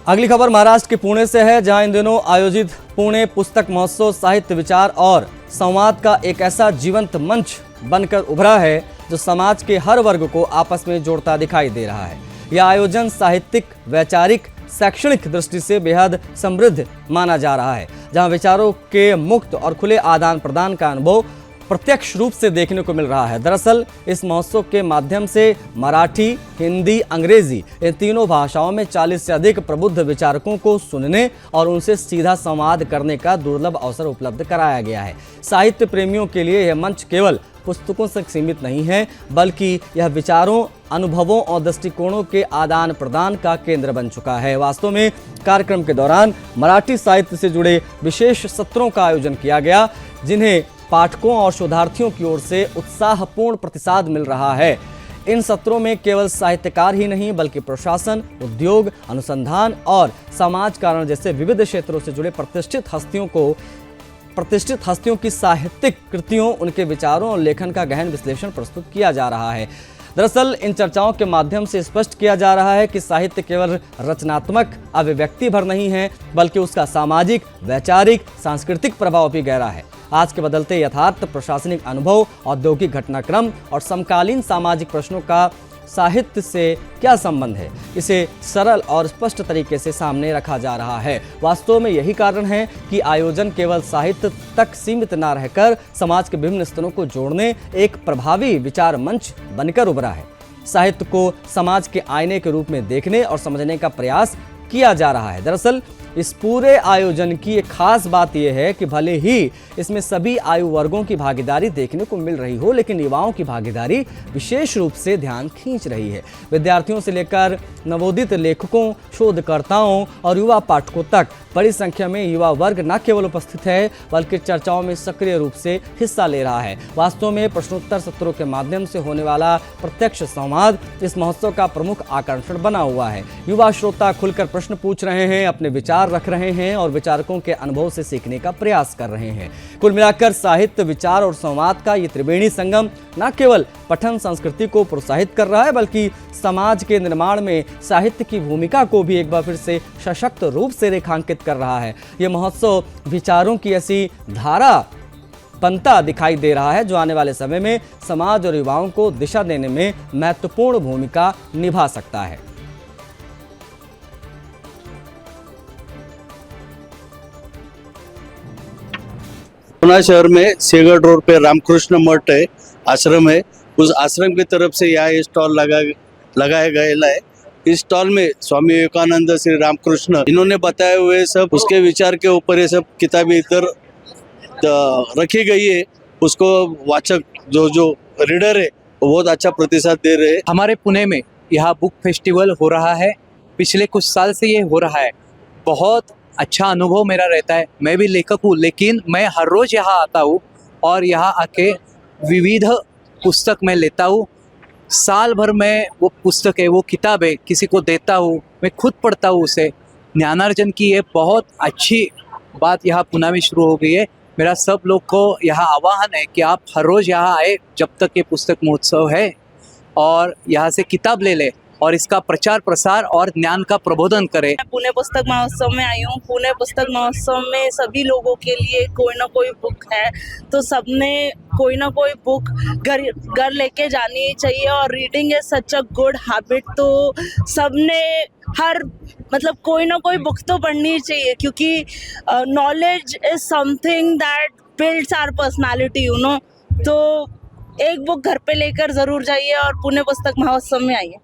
अगली खबर महाराष्ट्र के पुणे से है, जहां इन दिनों आयोजित पुणे पुस्तक महोत्सव साहित्य विचार और संवाद का एक ऐसा जीवंत मंच बनकर उभरा है जो समाज के हर वर्ग को आपस में जोड़ता दिखाई दे रहा है। यह आयोजन साहित्यिक, वैचारिक, शैक्षणिक दृष्टि से बेहद समृद्ध माना जा रहा है, जहां विचारों के मुक्त और खुले आदान प्रदान का अनुभव प्रत्यक्ष रूप से देखने को मिल रहा है। दरअसल इस महोत्सव के माध्यम से मराठी, हिंदी, अंग्रेजी इन तीनों भाषाओं में 40 से अधिक प्रबुद्ध विचारकों को सुनने और उनसे सीधा संवाद करने का दुर्लभ अवसर उपलब्ध कराया गया है। साहित्य प्रेमियों के लिए यह मंच केवल पुस्तकों तक सीमित नहीं है, बल्कि यह विचारों, अनुभवों और दृष्टिकोणों के आदान प्रदान का केंद्र बन चुका है। वास्तव में कार्यक्रम के दौरान मराठी साहित्य से जुड़े विशेष सत्रों का आयोजन किया गया, जिन्हें पाठकों और शोधार्थियों की ओर से उत्साहपूर्ण प्रतिसाद मिल रहा है। इन सत्रों में केवल साहित्यकार ही नहीं, बल्कि प्रशासन, उद्योग, अनुसंधान और समाज कारण जैसे विविध क्षेत्रों से जुड़े प्रतिष्ठित हस्तियों की साहित्यिक कृतियों, उनके विचारों और लेखन का गहन विश्लेषण प्रस्तुत किया जा रहा है। दरअसल इन चर्चाओं के माध्यम से स्पष्ट किया जा रहा है कि साहित्य केवल रचनात्मक अभिव्यक्ति भर नहीं है, बल्कि उसका सामाजिक, वैचारिक, सांस्कृतिक प्रभाव भी गहरा है। आज के बदलते यथार्थ, प्रशासनिक अनुभव, औद्योगिक घटनाक्रम और समकालीन सामाजिक प्रश्नों का साहित्य से क्या संबंध है, इसे सरल और स्पष्ट तरीके से सामने रखा जा रहा है। वास्तव में यही कारण है कि आयोजन केवल साहित्य तक सीमित न रहकर समाज के विभिन्न स्तरों को जोड़ने एक प्रभावी विचार मंच बनकर उभरा है। साहित्य को समाज के आईने के रूप में देखने और समझने का प्रयास किया जा रहा है। दरअसल इस पूरे आयोजन की एक खास बात यह है कि भले ही इसमें सभी आयु वर्गों की भागीदारी देखने को मिल रही हो, लेकिन युवाओं की भागीदारी विशेष रूप से ध्यान खींच रही है। विद्यार्थियों से लेकर नवोदित लेखकों, शोधकर्ताओं और युवा पाठकों तक बड़ी संख्या में युवा वर्ग न केवल उपस्थित है, बल्कि चर्चाओं में सक्रिय रूप से हिस्सा ले रहा है। वास्तव में प्रश्नोत्तर सत्रों के माध्यम से होने वाला प्रत्यक्ष संवाद इस महोत्सव का प्रमुख आकर्षण बना हुआ है। युवा श्रोता खुलकर प्रश्न पूछ रहे हैं, अपने विचार रख रहे हैं और विचारकों के अनुभव से सीखने का प्रयास कर रहे हैं। कुल मिलाकर साहित्य, विचार और संवाद का ये त्रिवेणी संगम न केवल पठन संस्कृति को प्रोत्साहित कर रहा है, बल्कि समाज के निर्माण में साहित्य की भूमिका को भी एक बार फिर से सशक्त रूप से रेखांकित कर रहा है। यह महोत्सव विचारों की ऐसी धारा बनता दिखाई दे रहा है जो आने वाले समय में समाज और युवाओं को दिशा देने में महत्वपूर्ण भूमिका निभा सकता है। पुणे शहर में सेगड़ रोड पे रामकृष्ण मठ है, आश्रम है। उस आश्रम की तरफ से यहाँ स्टॉल लगाया गया है। इस स्टॉल में स्वामी विवेकानंद, श्री रामकृष्ण, इन्होंने बताए हुए सब उसके विचार के ऊपर ये सब किताबें इधर रखी गई है। उसको वाचक जो रीडर है वो बहुत अच्छा प्रतिसाद दे रहे हैं। हमारे पुणे में यहाँ बुक फेस्टिवल हो रहा है, पिछले कुछ साल से ये हो रहा है। बहुत अच्छा अनुभव मेरा रहता है। मैं भी लेखक हूँ, लेकिन मैं हर रोज़ यहाँ आता हूँ और यहाँ आके विविध पुस्तक मैं लेता हूँ। साल भर में वो पुस्तक है, वो किताब है, किसी को देता हूँ, मैं खुद पढ़ता हूँ उसे। ज्ञानार्जन की ये बहुत अच्छी बात यहाँ पुणे में शुरू हो गई है। मेरा सब लोग को यहाँ आह्वान है कि आप हर रोज़ यहाँ आए जब तक ये पुस्तक महोत्सव है, और यहाँ से किताब ले ले और इसका प्रचार प्रसार और ज्ञान का प्रबोधन करे। मैं पुणे पुस्तक महोत्सव में आई हूँ। पुणे पुस्तक महोत्सव में सभी लोगों के लिए कोई ना कोई बुक है, तो सबने कोई ना कोई बुक घर लेके जानी चाहिए। और reading is such a good habit, तो सबने मतलब कोई ना कोई बुक तो पढ़नी चाहिए, क्योंकि knowledge is something that builds our personality, you know. तो एक बुक घर पे लेकर जरूर जाइए और पुणे पुस्तक महोत्सव में आइए।